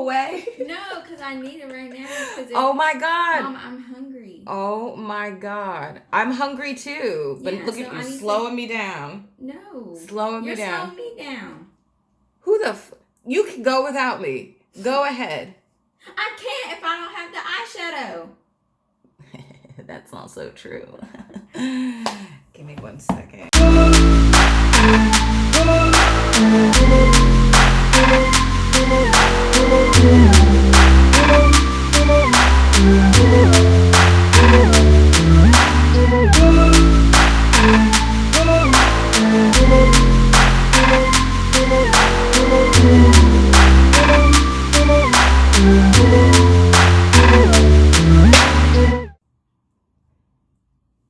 away? No, because I need it right now. Oh my God. Mom, I'm hungry. Oh my God. I'm hungry too. But Yeah, look so at you I need slowing me down. No. Slowing me down. You're slowing me down. Who the You can go without me. Go ahead. I can't if I don't have the eyeshadow. That's also true. Give me 1 second.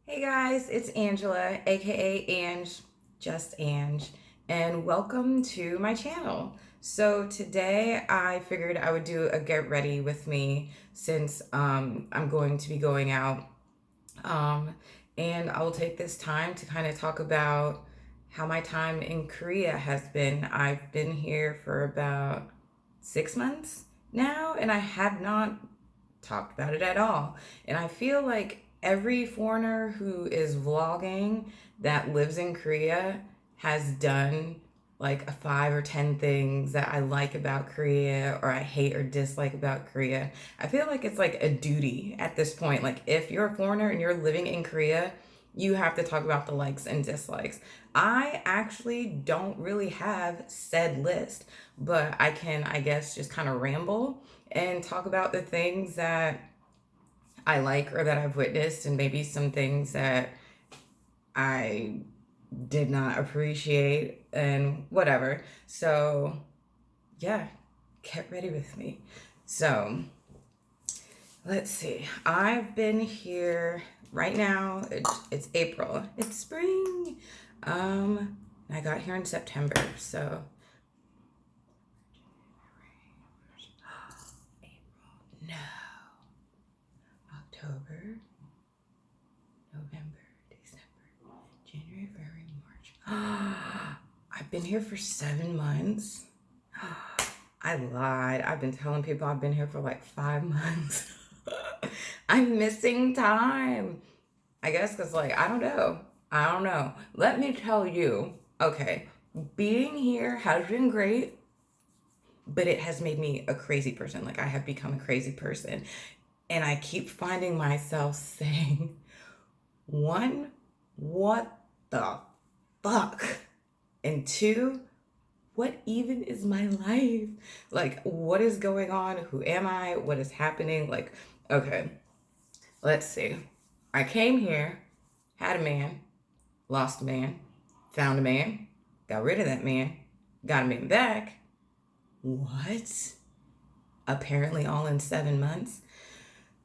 Hey guys, it's Angela, aka Ange, just Ange, and welcome to my channel. So today I figured I would do a get ready with me since I'm going to be going out, and I will take this time to kind of talk about how my time in Korea has been. I've been here for about 6 months now, and I have not talked about it at all. And I feel like every foreigner who is vlogging that lives in Korea has done like 5 or 10 things that I like about Korea or I hate or dislike about Korea. I feel like it's like a duty at this point. Like if you're a foreigner and you're living in Korea, you have to talk about the likes and dislikes. I actually don't really have said list, but I can, I guess, just kind of ramble and talk about the things that I like or that I've witnessed, and maybe some things that I did not appreciate and whatever. So yeah, get ready with me. So let's see. I've been here right now. It's April. It's spring. I got here in September, so no. October, November, December, January, February, March. I've been here for 7 months. I lied. I've been telling people I've been here for like 5 months. I'm missing time. I guess because like, I don't know. Let me tell you, okay, being here has been great, but it has made me a crazy person. Like I have become a crazy person. And I keep finding myself saying, 1, what the fuck? And 2, what even is my life? Like, what is going on? Who am I? What is happening? Like, okay, let's see. I came here, had a man, lost a man, found a man, got rid of that man, got a man back. What? Apparently all in 7 months.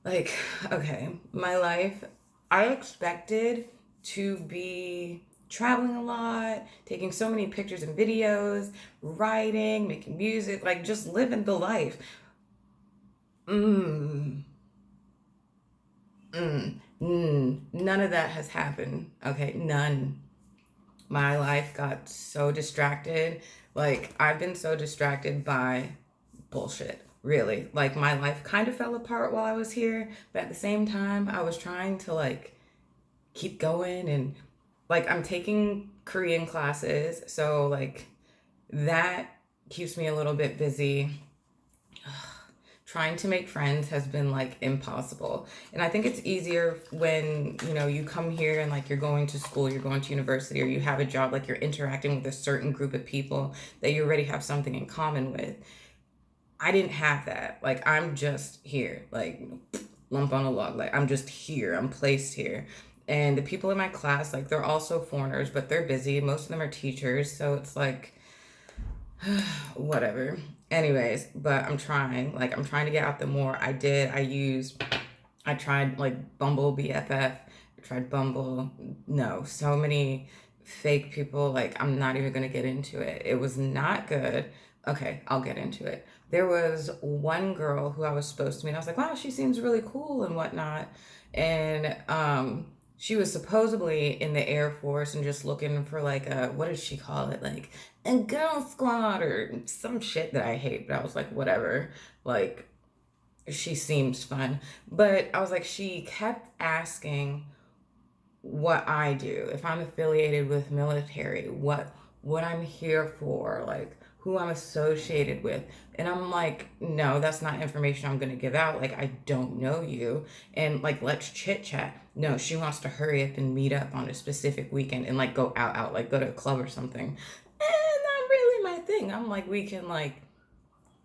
Like, okay, my life, I expected to be traveling a lot, taking so many pictures and videos, writing, making music, like just living the life. None of that has happened. Okay, none. My life got so distracted. Like, I've been so distracted by bullshit. Really, like my life kind of fell apart while I was here, but at the same time I was trying to like keep going, and like I'm taking Korean classes, so like that keeps me a little bit busy. Trying to make friends has been like impossible, and I think it's easier when you come here and like you're going to school, you're going to university, or you have a job, like you're interacting with a certain group of people that you already have something in common with. I didn't have that. Like, I'm just here, like, lump on a log. Like, I'm just here. I'm placed here. And the people in my class, like, they're also foreigners, but they're busy. Most of them are teachers. So it's like, whatever. Anyways, but I'm trying. Like, I'm trying to get out there more. I tried, like, Bumble BFF. I tried Bumble. No, so many fake people. Like, I'm not even going to get into it. It was not good. Okay, I'll get into it. There was one girl who I was supposed to meet. I was like, wow, she seems really cool and whatnot. And she was supposedly in the Air Force and just looking for like a, what does she call it? Like a girl squad or some shit that I hate. But I was like, whatever. Like, she seems fun. But I was like, she kept asking what I do, if I'm affiliated with military, what I'm here for, like who I'm associated with. And I'm like, no, that's not information I'm gonna give out. Like, I don't know you. And like, let's chit chat. No, she wants to hurry up and meet up on a specific weekend and like go out, like go to a club or something. And not really my thing. I'm like, we can like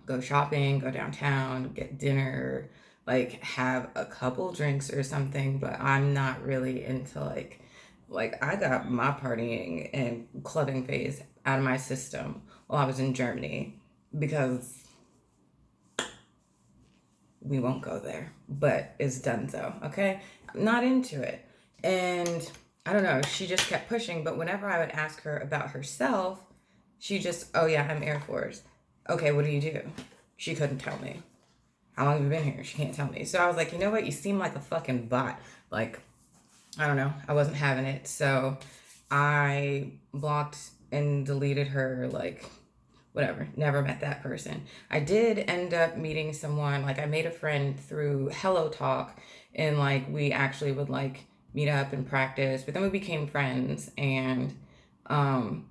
go shopping, go downtown, get dinner, like have a couple drinks or something, but I'm not really into like I got my partying and clubbing phase out of my system while I was in Germany because we won't go there. But it's done so, okay? I'm not into it. And I don't know, she just kept pushing, but whenever I would ask her about herself, she just, oh yeah, I'm Air Force. Okay, what do you do? She couldn't tell me. How long have you been here? She can't tell me. So I was like, you know what? You seem like a fucking bot. Like, I don't know. I wasn't having it. So I blocked and deleted her, like, whatever. Never met that person. I did end up meeting someone. Like, I made a friend through Hello Talk, and like, we actually would like meet up and practice, but then we became friends, and um,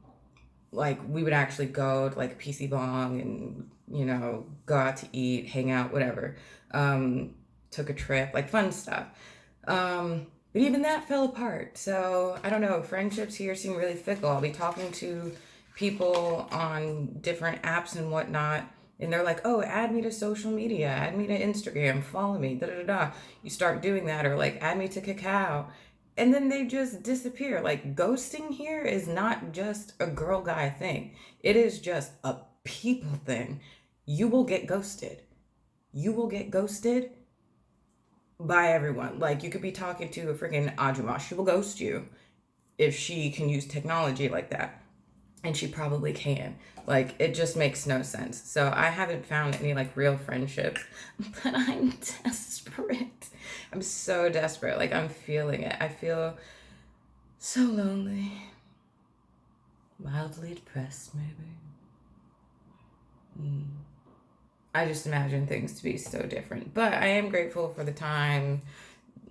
like we would actually go to like PC Bong and go out to eat, hang out, whatever. Took a trip, like fun stuff. But even that fell apart. So I don't know. Friendships here seem really fickle. I'll be talking to people on different apps and whatnot, and they're like, "Oh, add me to social media, add me to Instagram, follow me." Da da da. You start doing that, or like, add me to Kakao, and then they just disappear. Like, ghosting here is not just a girl guy thing, it is just a people thing. You will get ghosted. You will get ghosted by everyone. Like, you could be talking to a freaking Ajuma. She will ghost you if she can use technology like that. And she probably can. Like, it just makes no sense. So I haven't found any like real friendships, but I'm desperate. I'm so desperate. Like, I'm feeling it. I feel so lonely. Mildly depressed, maybe. I just imagine things to be so different. But I am grateful for the time,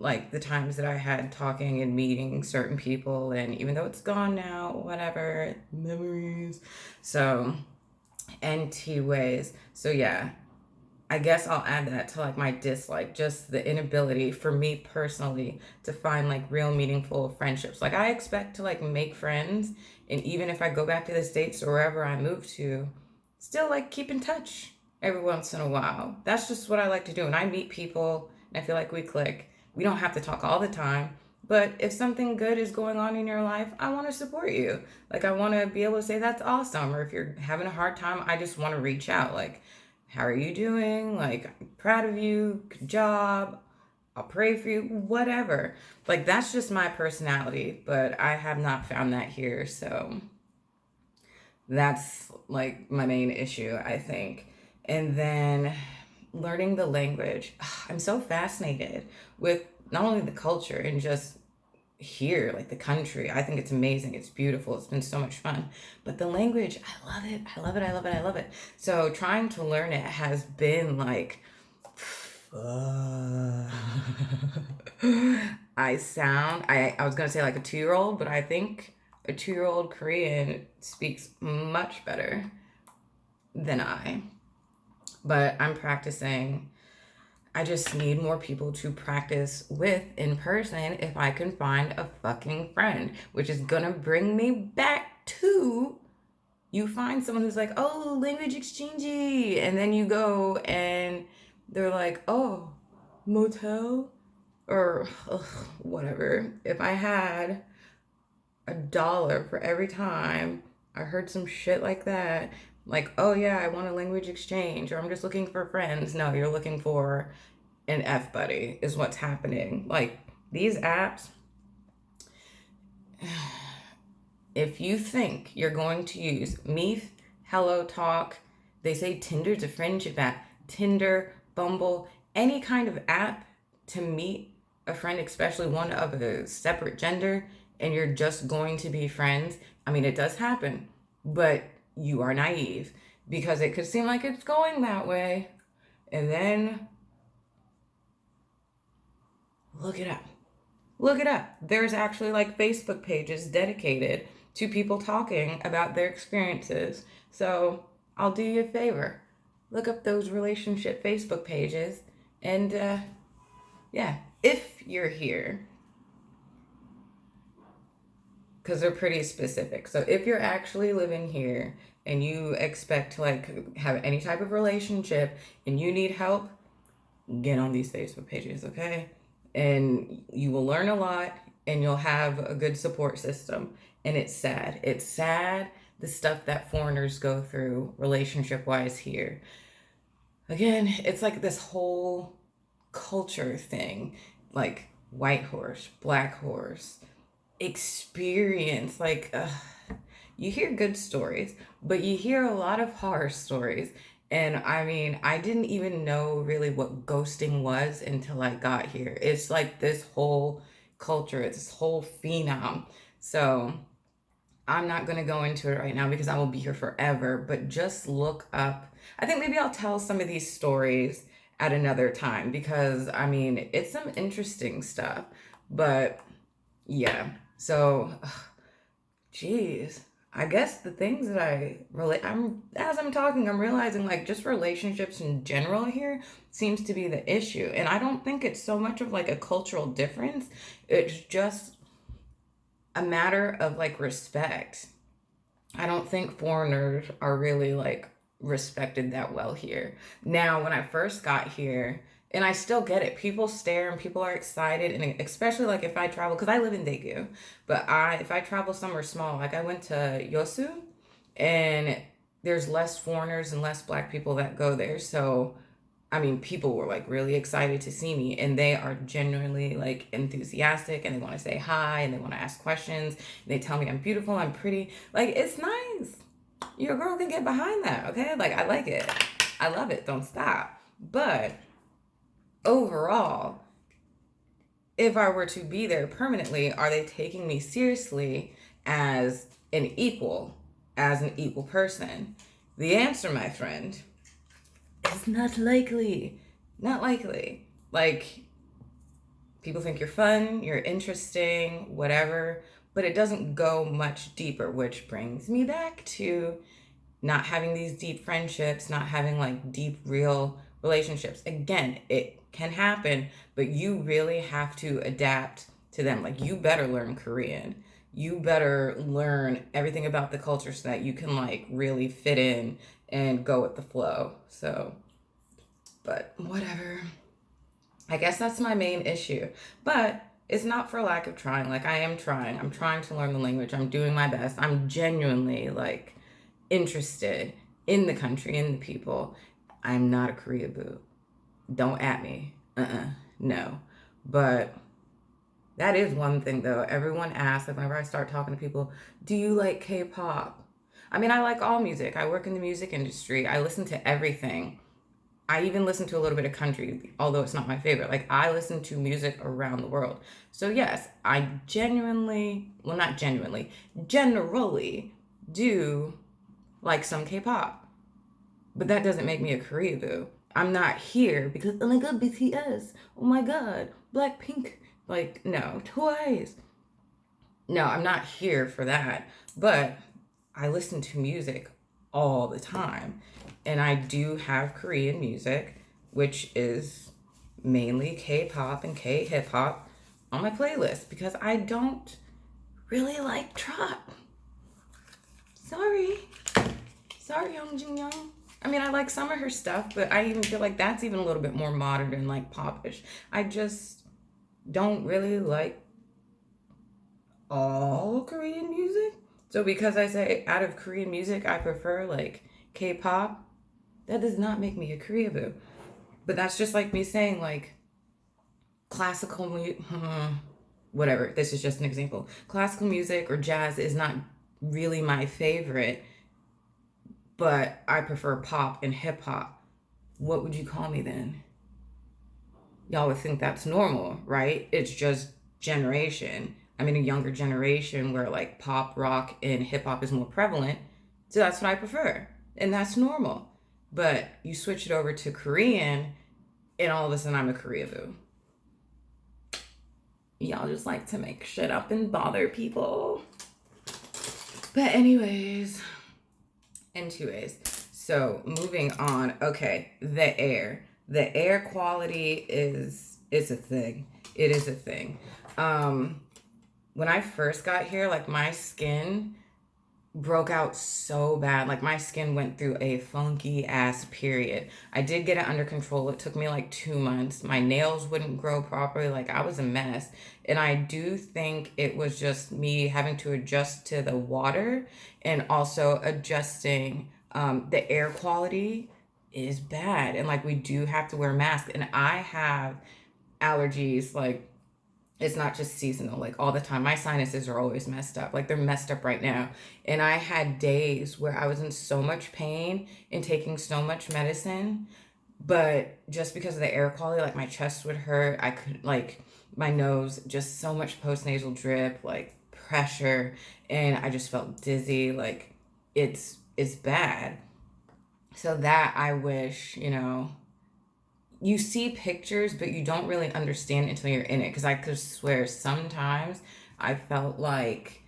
like the times that I had talking and meeting certain people. And even though it's gone now, whatever, memories. So, NT ways. So, yeah, I guess I'll add that to like my dislike, just the inability for me personally to find like real meaningful friendships. Like, I expect to like make friends, and even if I go back to the States or wherever I move to, still like keep in touch every once in a while. That's just what I like to do. And I meet people and I feel like we click. We don't have to talk all the time, but if something good is going on in your life, I want to support you. Like, I want to be able to say that's awesome. Or if you're having a hard time, I just want to reach out. Like, how are you doing? Like, I'm proud of you. Good job. I'll pray for you. Whatever. Like, that's just my personality, but I have not found that here. So that's like my main issue, I think. And then learning the language. I'm so fascinated with not only the culture and just here, like the country. I think it's amazing. It's beautiful. It's been so much fun. But the language, I love it. I love it. I love it. I love it. So trying to learn it has been like, I was going to say like a 2-year old, but I think a 2-year-old Korean speaks much better than I. But I'm practicing. I just need more people to practice with in person if I can find a fucking friend, which is gonna bring me back to, you find someone who's like, oh, language exchangey, and then you go and they're like, oh, motel, or whatever. If I had $1 for every time I heard some shit like that, like, oh yeah, I want a language exchange, or I'm just looking for friends. No, you're looking for an F buddy, is what's happening. Like, these apps, if you think you're going to use Meet, Hello Talk, they say Tinder's a friendship app, Tinder, Bumble, any kind of app to meet a friend, especially one of a separate gender, and you're just going to be friends, I mean, it does happen, but you are naive because it could seem like it's going that way. And then look it up. Look it up. There's actually like Facebook pages dedicated to people talking about their experiences. So I'll do you a favor. Look up those relationship Facebook pages. And yeah, if you're here, because they're pretty specific. So if you're actually living here and you expect to like have any type of relationship and you need help, get on these Facebook pages, okay? And you will learn a lot and you'll have a good support system. And it's sad. It's sad the stuff that foreigners go through relationship wise here. Again, it's like this whole culture thing, like white horse, black horse, experience. Like, you hear good stories, but you hear a lot of horror stories. And I mean, I didn't even know really what ghosting was until I got here. It's like this whole culture, it's this whole phenom. So I'm not going to go into it right now because I will be here forever, but just look up. I think maybe I'll tell some of these stories at another time because I mean, it's some interesting stuff. But yeah, so geez, I guess the things that as I'm talking, I'm realizing like just relationships in general here seems to be the issue. And I don't think it's so much of like a cultural difference. It's just a matter of like respect. I don't think foreigners are really like respected that well here. Now, when I first got here, and I still get it, people stare and people are excited, and especially like if I travel, because I live in Daegu, but if I travel somewhere small, like I went to Yosu, and there's less foreigners and less black people that go there. So I mean, people were like really excited to see me, and they are genuinely like enthusiastic, and they want to say hi, and they want to ask questions. And they tell me I'm beautiful, I'm pretty. Like, it's nice. Your girl can get behind that, okay? Like, I like it. I love it. Don't stop. But overall, if I were to be there permanently, are they taking me seriously as an equal person? The answer, my friend, is not likely. Not likely. Like, people think you're fun, you're interesting, whatever, but it doesn't go much deeper, which brings me back to not having these deep friendships, not having like deep, real relationships. Again, it can happen, but you really have to adapt to them. Like, you better learn Korean. You better learn everything about the culture so that you can like really fit in and go with the flow. So, but whatever. I guess that's my main issue. But it's not for lack of trying. Like, I am trying. I'm trying to learn the language. I'm doing my best. I'm genuinely like interested in the country, in the people. I'm not a Korea boo. Don't at me. No. But that is one thing though. Everyone asks, like whenever I start talking to people, do you like K-pop? I mean, I like all music. I work in the music industry. I listen to everything. I even listen to a little bit of country, although it's not my favorite. Like, I listen to music around the world. So yes, I generally do like some K-pop. But that doesn't make me a Korea boo. I'm not here because, oh my god, BTS. Oh my god, Blackpink. Like, no, Twice. No, I'm not here for that. But I listen to music all the time. And I do have Korean music, which is mainly K-pop and K-hip-hop on my playlist because I don't really like trap. Sorry, Young Jin Young. I mean, I like some of her stuff, but I even feel like that's even a little bit more modern and like popish. I just don't really like all Korean music. So because I say out of Korean music, I prefer like K-pop, that does not make me a Korea boo. But that's just like me saying like classical music, whatever. This is just an example. Classical music or jazz is not really my favorite, but I prefer pop and hip hop. What would you call me then? y'all would think that's normal, right? It's just generation. I'm in a younger generation where like pop, rock, and hip hop is more prevalent. So that's what I prefer. And that's normal. But you switch it over to Korean, and all of a sudden I'm a Korea boo. Y'all just like to make shit up and bother people. But anyways, so moving on. Okay, the air. The air quality is a thing. It is a thing. When I first got here, like my skin broke out so bad. Like my skin went through a funky ass period. I did get it under control. It took me like 2 months. My nails wouldn't grow properly. Like I was a mess. And I do think it was just me having to adjust to the water and also adjusting the air quality is bad. And like we do have to wear masks. And I have allergies like it's not just seasonal, like all the time. My sinuses are always messed up. Like they're messed up right now. And I had days where I was in so much pain and taking so much medicine. But just because of the air quality, like my chest would hurt. I could, like, my nose, just so much postnasal drip, like pressure. And I just felt dizzy. Like it's bad. So that I wish, you see pictures, but you don't really understand until you're in it. Because I could swear sometimes I felt like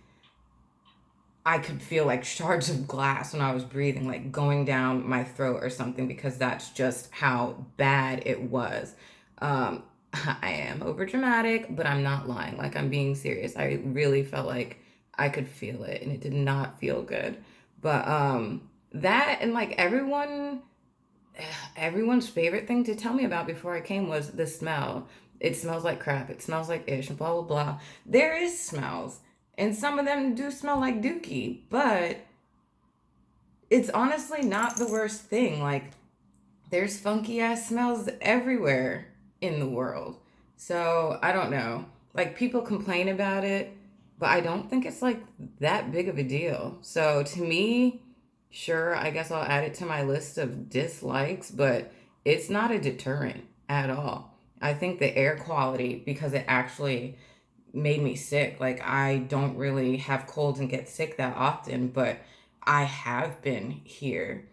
I could feel like shards of glass when I was breathing, like going down my throat or something, because that's just how bad it was. I am over dramatic, but I'm not lying. Like I'm being serious. I really felt like I could feel it, and it did not feel good. But that and like everyone's favorite thing to tell me about before I came was the smell. It smells like crap. It smells like ish, blah, blah, blah. There is smells. And some of them do smell like dookie. But it's honestly not the worst thing. Like, there's funky ass smells everywhere in the world. So, I don't know. Like, people complain about it, but I don't think it's like that big of a deal. So, to me, sure, I guess I'll add it to my list of dislikes, but it's not a deterrent at all. I think the air quality, because it actually made me sick. Like, I don't really have colds and get sick that often, but I have been here.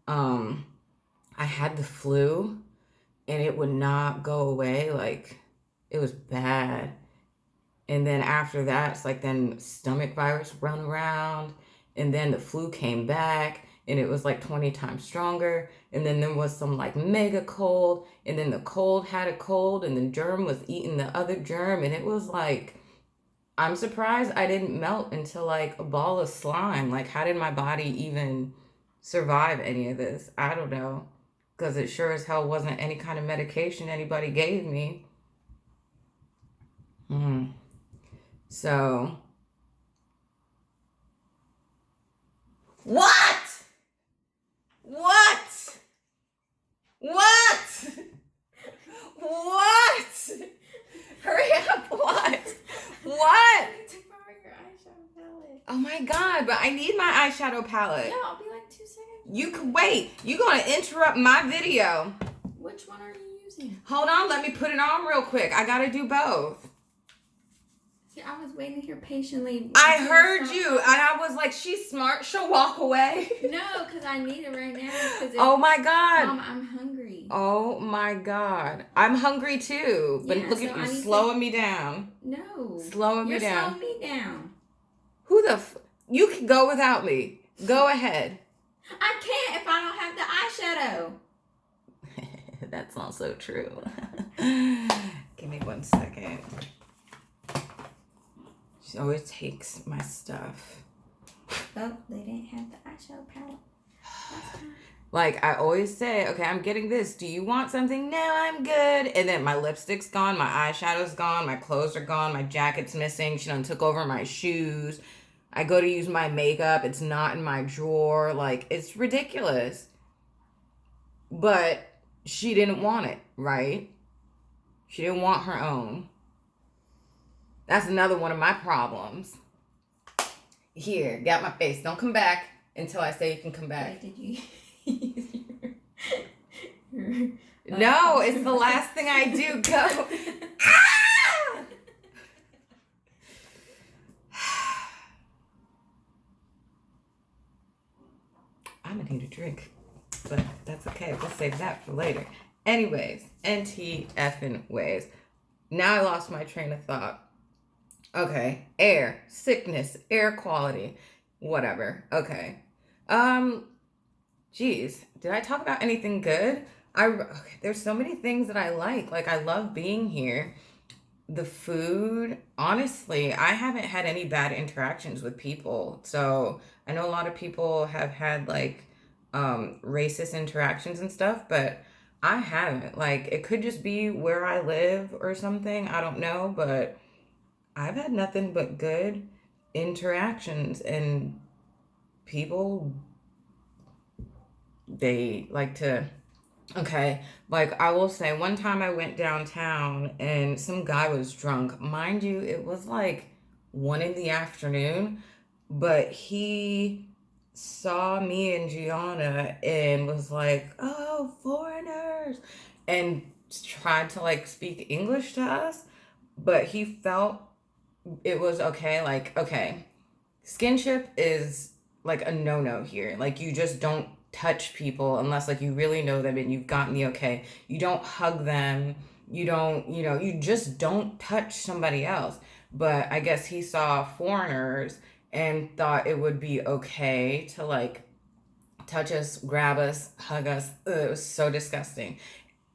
Um, I had the flu and it would not go away. Like, it was bad. And then after that, it's like then stomach virus run around, and then the flu came back, and it was like 20 times stronger. And then there was some like mega cold, and then the cold had a cold, and the germ was eating the other germ, and it was like, I'm surprised I didn't melt into like a ball of slime. Like, how did my body even survive any of this? I don't know, because it sure as hell wasn't any kind of medication anybody gave me. So, what? What? What? What? Hurry up, what? What? To borrow your eyeshadow palette. Oh my god, but I need my eyeshadow palette. Yeah, I'll be like 2 seconds. You can wait. You're gonna interrupt my video. Which one are you using? Hold on, let me put it on real quick. I gotta do both. See, I was waiting here patiently. I heard you, and I was like, she's smart. She'll walk away. No, because I need it right now. Oh my god. Mom, I'm hungry. Oh my god. I'm hungry too. But Yeah, look so at I you need slowing me down. No. Slowing me You're down. slowing me down. Who the you can go without me. Go ahead. I can't if I don't have the eyeshadow. That's not so true. Give me 1 second. She always takes my stuff. Oh, they didn't have the eyeshadow palette. Like, I always say, okay, I'm getting this. Do you want something? No, I'm good. And then my lipstick's gone, my eyeshadow's gone, my clothes are gone, my jacket's missing. She done took over my shoes. I go to use my makeup. It's not in my drawer. Like, it's ridiculous. But she didn't want it, right? She didn't want her own. That's another one of my problems. Here, got my face. Don't come back until I say you can come back. Wait, did you use your No, it's the last thing I do. Go. Ah! I'm gonna need a drink, but that's okay. We'll save that for later. Anyways, NT effing ways. Now I lost my train of thought. Okay, air, sickness, air quality, whatever. Okay. Geez, did I talk about anything good? Okay, there's so many things that I like. Like I love being here. The food, honestly, I haven't had any bad interactions with people. So I know a lot of people have had like racist interactions and stuff, but I haven't. Like it could just be where I live or something. I don't know, but I've had nothing but good interactions, and people, they like to, okay, like I will say one time I went downtown and some guy was drunk. Mind you, it was like 1 in the afternoon, but he saw me and Gianna and was like, "Oh, foreigners," and tried to like speak English to us, but he felt it was okay. Like, okay, skinship is like a no-no here. Like you just don't touch people unless like you really know them and you've gotten the okay. You don't hug them. You don't, you just don't touch somebody else. But I guess he saw foreigners and thought it would be okay to like touch us, grab us, hug us. Ugh, it was so disgusting.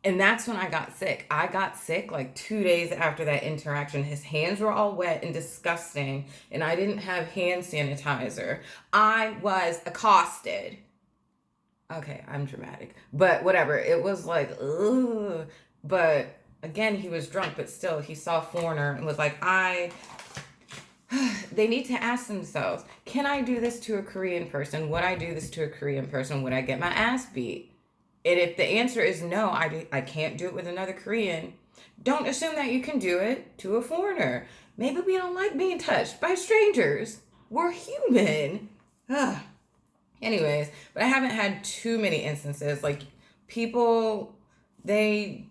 And that's when I got sick. I got sick like 2 days after that interaction. His hands were all wet and disgusting, and I didn't have hand sanitizer. I was accosted. Okay, I'm dramatic. But whatever. It was like, ugh. But again, he was drunk, but still, he saw a foreigner and was like, they need to ask themselves, can I do this to a Korean person? Would I do this to a Korean person? Would I get my ass beat? And if the answer is no, I can't do it with another Korean, don't assume that you can do it to a foreigner. Maybe we don't like being touched by strangers. We're human. Ugh. Anyways, but I haven't had too many instances. Like people, they,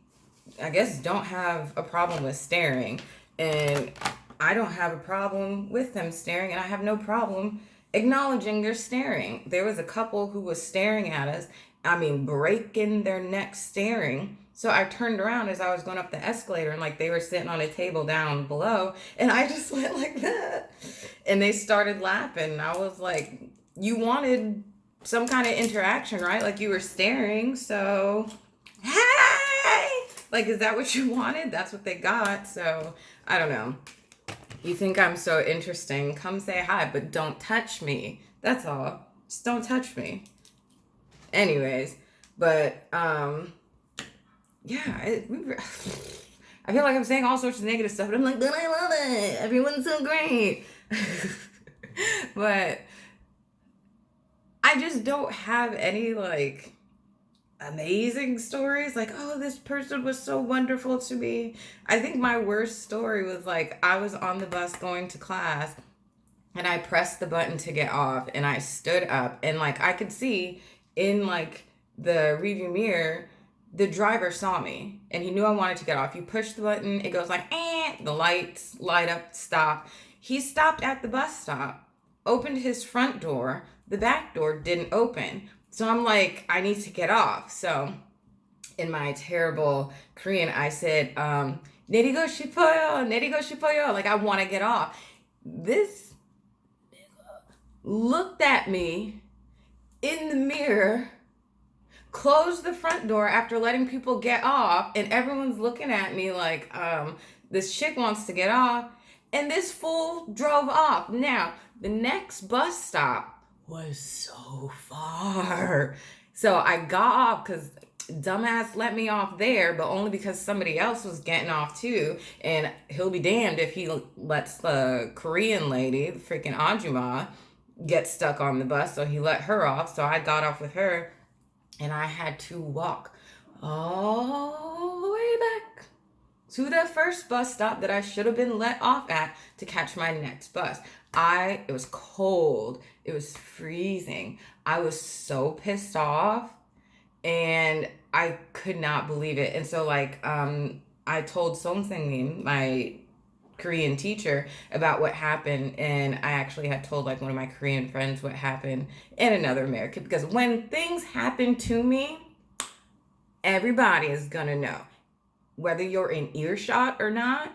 I guess, don't have a problem with staring. And I don't have a problem with them staring. And I have no problem acknowledging they're staring. There was a couple who was staring at us. I mean, breaking their neck staring. So I turned around as I was going up the escalator and like they were sitting on a table down below. And I just went like that. And they started laughing. I was like, you wanted some kind of interaction, right? Like you were staring. So, hey! Like, is that what you wanted? That's what they got. So, I don't know. You think I'm so interesting? Come say hi, but don't touch me. That's all. Just don't touch me. Anyways, but yeah, I feel like I'm saying all sorts of negative stuff, but I'm like, but I love it. Everyone's so great. But I just don't have any like amazing stories. Like, oh, this person was so wonderful to me. I think my worst story was like I was on the bus going to class and I pressed the button to get off and I stood up and like I could see in like the rearview mirror, the driver saw me and he knew I wanted to get off. You push the button, it goes like, the lights light up, stop. He stopped at the bus stop, opened his front door, the back door didn't open. So I'm like, I need to get off. So in my terrible Korean, I said, 내리고 싶어요, 내리고 싶어요. Like I want to get off. This looked at me in the mirror, closed the front door after letting people get off, and everyone's looking at me like, this chick wants to get off, and this fool drove off. Now, the next bus stop was so far. So I got off because dumbass let me off there, but only because somebody else was getting off too. And he'll be damned if he lets the Korean lady, the freaking Ajuma, get stuck on the bus. So he let her off. So I got off with her and I had to walk all the way back to the first bus stop that I should have been let off at to catch my next bus. It was cold. It was freezing. I was so pissed off. And I could not believe it. And so like I told Song my Korean teacher, about what happened, and I actually had told like one of my Korean friends what happened, and another American, because when things happen to me, everybody is gonna know. Whether you're in earshot or not,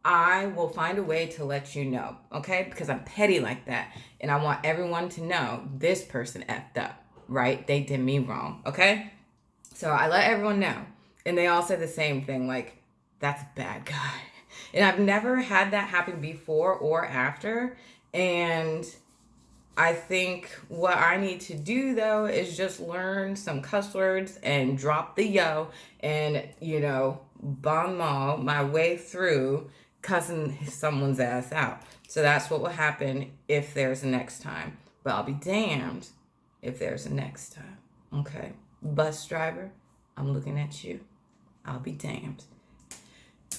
I will find a way to let you know, okay? Because I'm petty like that, and I want everyone to know this person effed up, right? They did me wrong, okay? So I let everyone know, and they all said the same thing, like, that's a bad guy. And I've never had that happen before or after. And I think what I need to do though is just learn some cuss words and drop the yo and, bon mot my way through cussing someone's ass out. So that's what will happen if there's a next time. But I'll be damned if there's a next time. Okay. Bus driver, I'm looking at you. I'll be damned.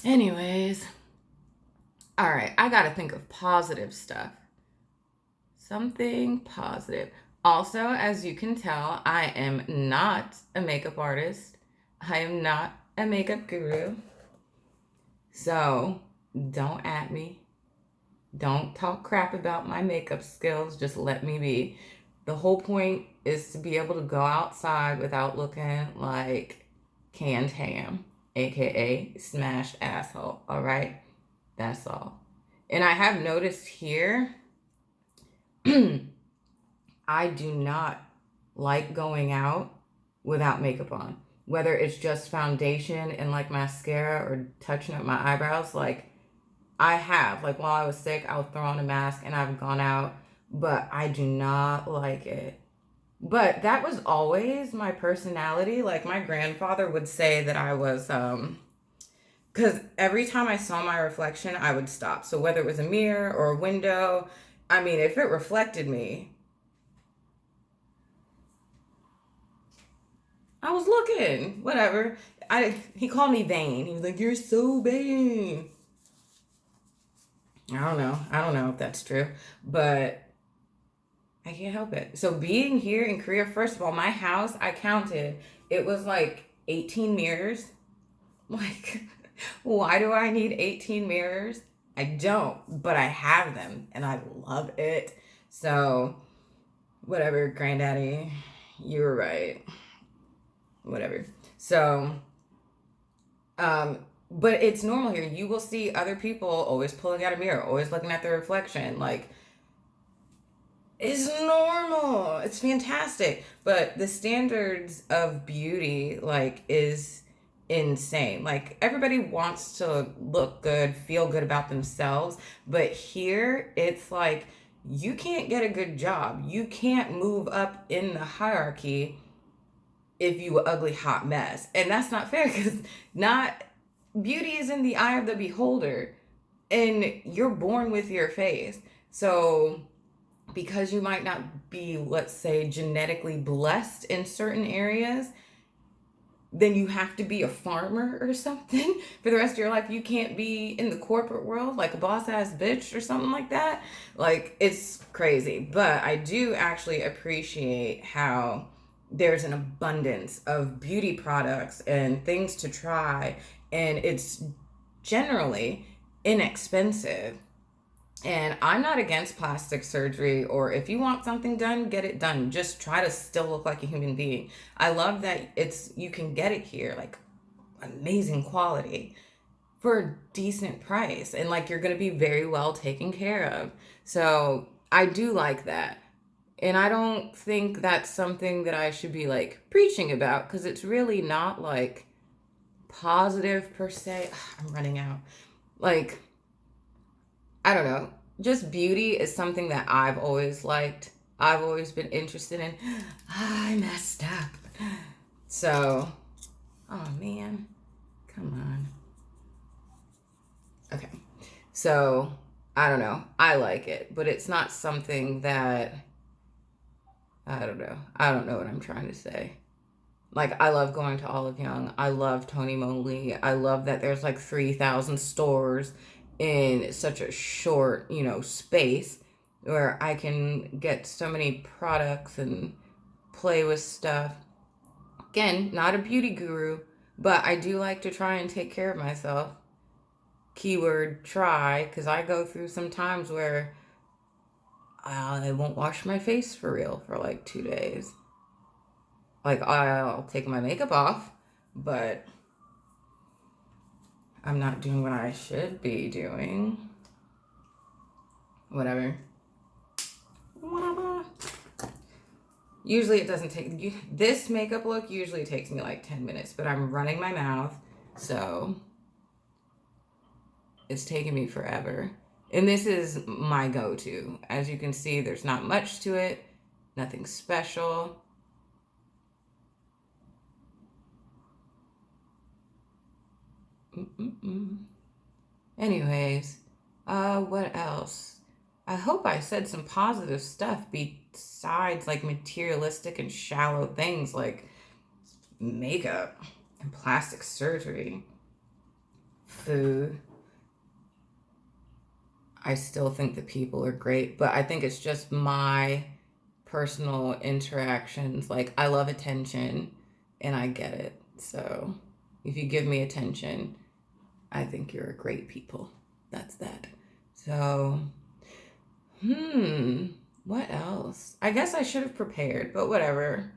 Anyways. All right, I got to think of positive stuff. Something positive. Also, as you can tell, I am not a makeup artist. I am not a makeup guru. So, don't at me. Don't talk crap about my makeup skills. Just let me be. The whole point is to be able to go outside without looking like canned ham, aka smashed asshole, all right? That's all. And I have noticed here, I do not like going out without makeup on. Whether it's just foundation and like mascara or touching up my eyebrows, like like while I was sick, I would throw on a mask and I've gone out, but I do not like it. But that was always my personality. Like my grandfather would say that I was, because every time I saw my reflection, I would stop. So whether it was a mirror or a window, I mean, if it reflected me, I was looking, whatever. He called me vain. He was like, "You're so vain." I don't know if that's true, but I can't help it. So being here in Korea, first of all, my house, I counted, it was like 18 mirrors. Like, why do I need 18 mirrors? I don't, but I have them and I love it. So, whatever, granddaddy, you were right. Whatever. So, but it's normal here. You will see other people always pulling out a mirror, always looking at their reflection. Like, it's normal. It's fantastic. But the standards of beauty, like, is insane. Like, everybody wants to look good, feel good about themselves. But here, it's like, you can't get a good job. You can't move up in the hierarchy if you an ugly hot mess. And that's not fair, because beauty is in the eye of the beholder, and you're born with your face. So because you might not be, let's say, genetically blessed in certain areas, then you have to be a farmer or something for the rest of your life. You can't be in the corporate world like a boss ass bitch or something like that. Like, it's crazy. But I do actually appreciate how there's an abundance of beauty products and things to try, and it's generally inexpensive. And I'm not against plastic surgery, or if you want something done, get it done. Just try to still look like a human being. I love that you can get it here, like amazing quality for a decent price, and like you're going to be very well taken care of. So I do like that. And I don't think that's something that I should be like preaching about, because it's really not like positive per se. I'm running out. Like, I don't know. Just beauty is something that I've always liked. I've always been interested in. I messed up. So, oh man, come on. Okay. So, I don't know. I like it, but it's not something that, I don't know. I don't know what I'm trying to say. Like, I love going to Olive Young. I love Tony Moly. I love that there's like 3,000 stores in such a short, space, where I can get so many products and play with stuff, Again, not a beauty guru, but I do like to try and take care of myself. Keyword try, because I go through some times where I won't wash my face for real for like 2 days. Like, I'll take my makeup off, but I'm not doing what I should be doing. Whatever. Usually it doesn't take, this makeup look usually takes me like 10 minutes, but I'm running my mouth, so it's taking me forever. And this is my go-to. As you can see, there's not much to it, nothing special. Anyways, what else? I hope I said some positive stuff besides like materialistic and shallow things like makeup and plastic surgery, food. I still think that people are great, but I think it's just my personal interactions. Like, I love attention and I get it. So if you give me attention, I think you're a great people. That's that. So, what else? I guess I should have prepared, but whatever.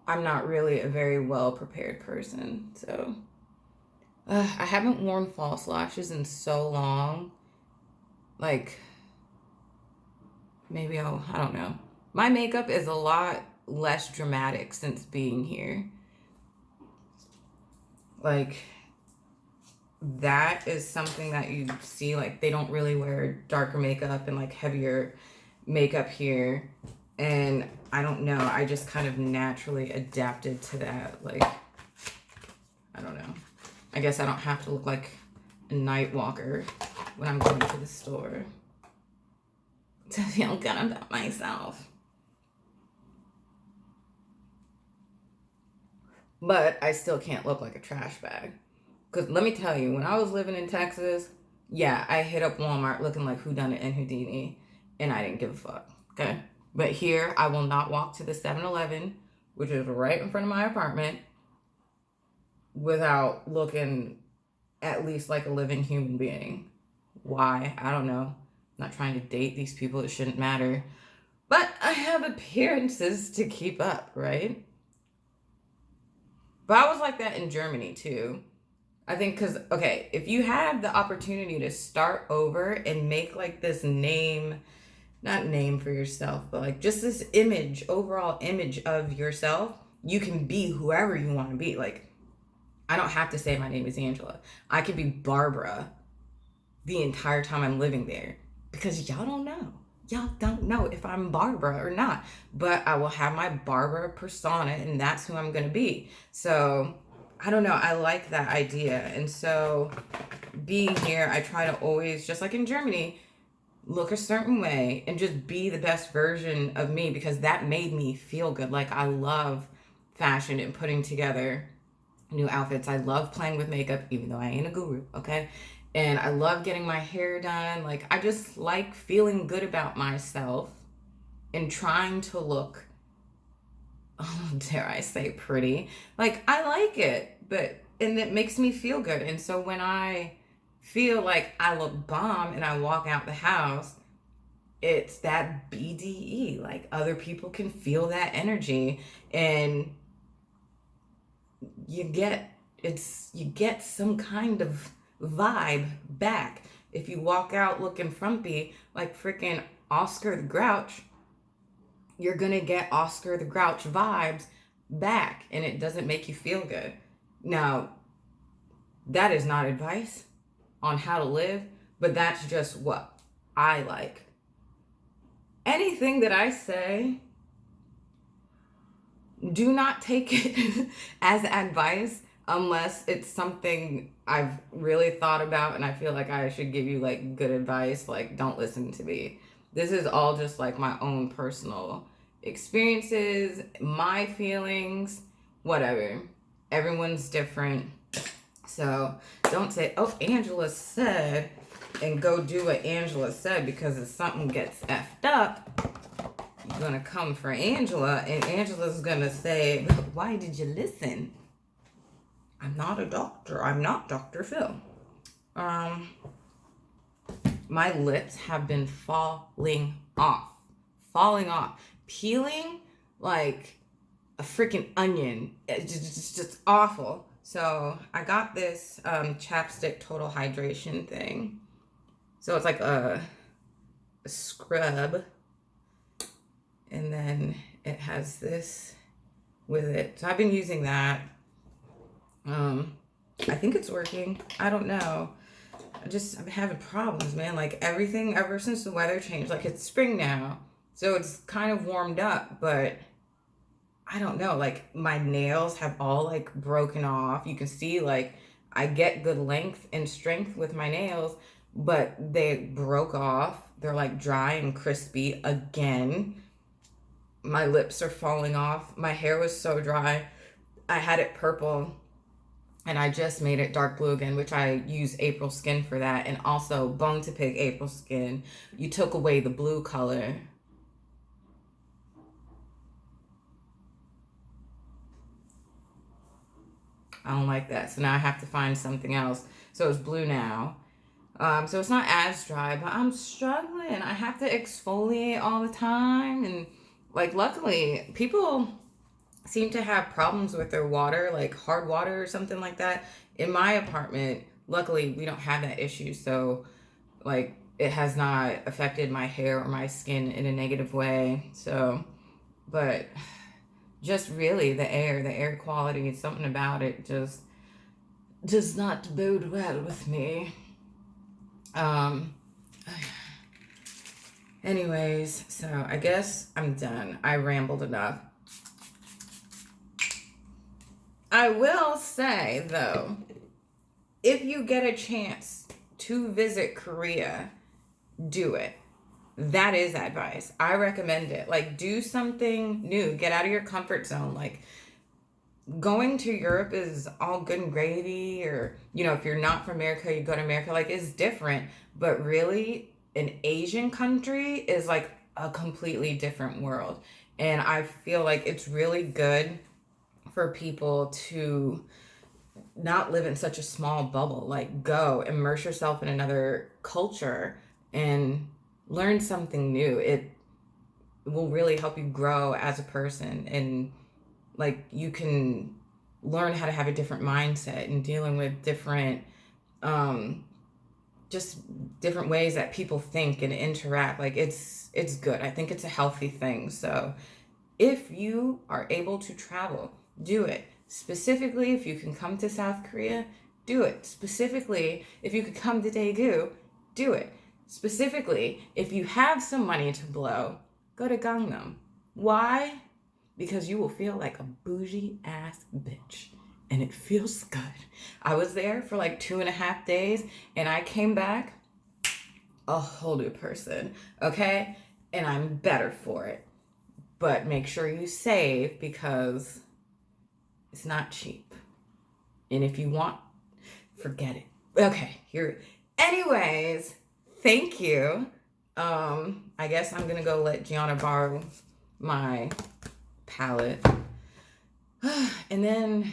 I'm not really a very well prepared person, so. I haven't worn false lashes in so long. Like, maybe I don't know. My makeup is a lot less dramatic since being here. Like, that is something that you see, like, they don't really wear darker makeup and like heavier makeup here. And I don't know, I just kind of naturally adapted to that. Like, I don't know. I guess I don't have to look like a night walker when I'm going to the store to feel good about myself. But I still can't look like a trash bag. Because let me tell you, when I was living in Texas, yeah, I hit up Walmart looking like whodunit and Houdini, and I didn't give a fuck, okay? But here, I will not walk to the 7-Eleven, which is right in front of my apartment, without looking at least like a living human being. Why? I don't know. I'm not trying to date these people. It shouldn't matter. But I have appearances to keep up, right? But I was like that in Germany too. I think because, okay, if you have the opportunity to start over and make like this name, not name for yourself, but like just this image, overall image of yourself, you can be whoever you want to be. Like, I don't have to say my name is Angela. I could be Barbara the entire time I'm living there because y'all don't know. Y'all don't know if I'm Barbara or not, but I will have my Barbara persona and that's who I'm going to be. So I don't know. I like that idea. And so being here, I try to always, just like in Germany, look a certain way and just be the best version of me because that made me feel good. Like, I love fashion and putting together new outfits. I love playing with makeup, even though I ain't a guru, okay? And I love getting my hair done. Like, I just like feeling good about myself and trying to look, oh, dare I say, pretty. Like, I like it, and it makes me feel good. And so when I feel like I look bomb and I walk out the house, it's that BDE. Like, other people can feel that energy, and you get some kind of vibe back. If you walk out looking frumpy like freaking Oscar the Grouch, you're gonna get Oscar the Grouch vibes back, and it doesn't make you feel good. Now, that is not advice on how to live, but that's just what I like. Anything that I say, do not take it as advice unless it's something I've really thought about and I feel like I should give you like good advice. Like, don't listen to me. This is all just like my own personal experiences, my feelings, whatever. Everyone's different. So don't say, oh, Angela said, and go do what Angela said, because if something gets effed up, you're gonna come for Angela, and Angela's gonna say, why did you listen? I'm not a doctor. I'm not Dr. Phil. My lips have been falling off, peeling like a freaking onion. It's just awful. So I got this chapstick total hydration thing. So it's like a scrub, and then it has this with it. So I've been using that. I think it's working. I don't know. I'm having problems, man. Like everything ever since the weather changed. Like it's spring now, so it's kind of warmed up, but I don't know. Like my nails have all like broken off. You can see like I get good length and strength with my nails, but they broke off. They're like dry and crispy again. My lips are falling off. My hair was so dry. I had it purple, and I just made it dark blue again, which I use April Skin for that. And also Bone to Pick April Skin. You took away the blue color. I don't like that. So now I have to find something else. So it's blue now. So it's not as dry, but I'm struggling. I have to exfoliate all the time. And like, luckily, people seem to have problems with their water, like hard water or something like that. In my apartment, luckily, we don't have that issue. So like, it has not affected my hair or my skin in a negative way. So, but just really the air quality, something about it just does not bode well with me. Anyways, so I guess I'm done. I rambled enough. I will say though, if you get a chance to visit Korea, do it. That is advice. I recommend it. Like, do something new. Get out of your comfort zone. Like, going to Europe is all good and gravy, or, you know, if you're not from America, you go to America, like, it's different. But really, an Asian country is like a completely different world. And I feel like it's really good for people to not live in such a small bubble. Like, go immerse yourself in another culture and learn something new. It will really help you grow as a person, and like you can learn how to have a different mindset and dealing with different just different ways that people think and interact. Like it's good. I think it's a healthy thing. So if you are able to travel, do it. Specifically, if you can come to South Korea, do it. Specifically, if you could come to Daegu, do it. Specifically, if you have some money to blow, go to Gangnam. Why? Because you will feel like a bougie ass bitch. And it feels good. I was there for like 2.5 days, and I came back a whole new person, okay? And I'm better for it. But make sure you save, because it's not cheap. And if you want, forget it. Okay, here. Anyways, thank you. I guess I'm gonna go let Gianna borrow my palette. And then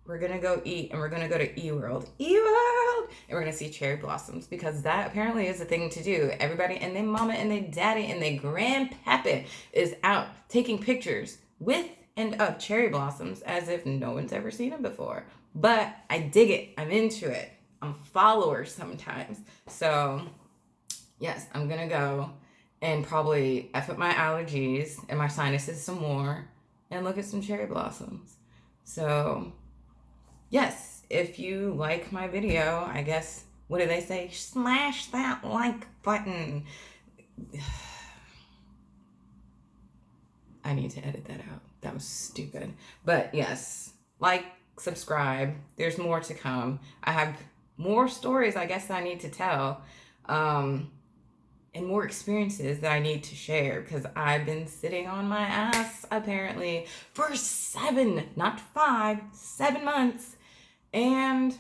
we're gonna go eat, and we're gonna go to eWorld, and we're gonna see cherry blossoms, because that apparently is a thing to do. Everybody and their mama and their daddy and their grandpappy is out taking pictures with and of cherry blossoms as if no one's ever seen them before. But I dig it. I'm into it. I'm a follower sometimes. So yes, I'm gonna go and probably F up my allergies and my sinuses some more and look at some cherry blossoms. So yes, if you like my video, I guess, what do they say? Smash that like button. I need to edit that out. That was stupid. But yes, like, subscribe. There's more to come. I have more stories, I guess, that I need to tell. And more experiences that I need to share, because I've been sitting on my ass apparently for 7, not 5, 7 months. And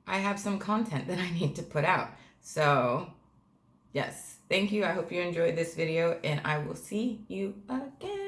I have some content that I need to put out. So Yes. Thank you. I hope you enjoyed this video, and I will see you again.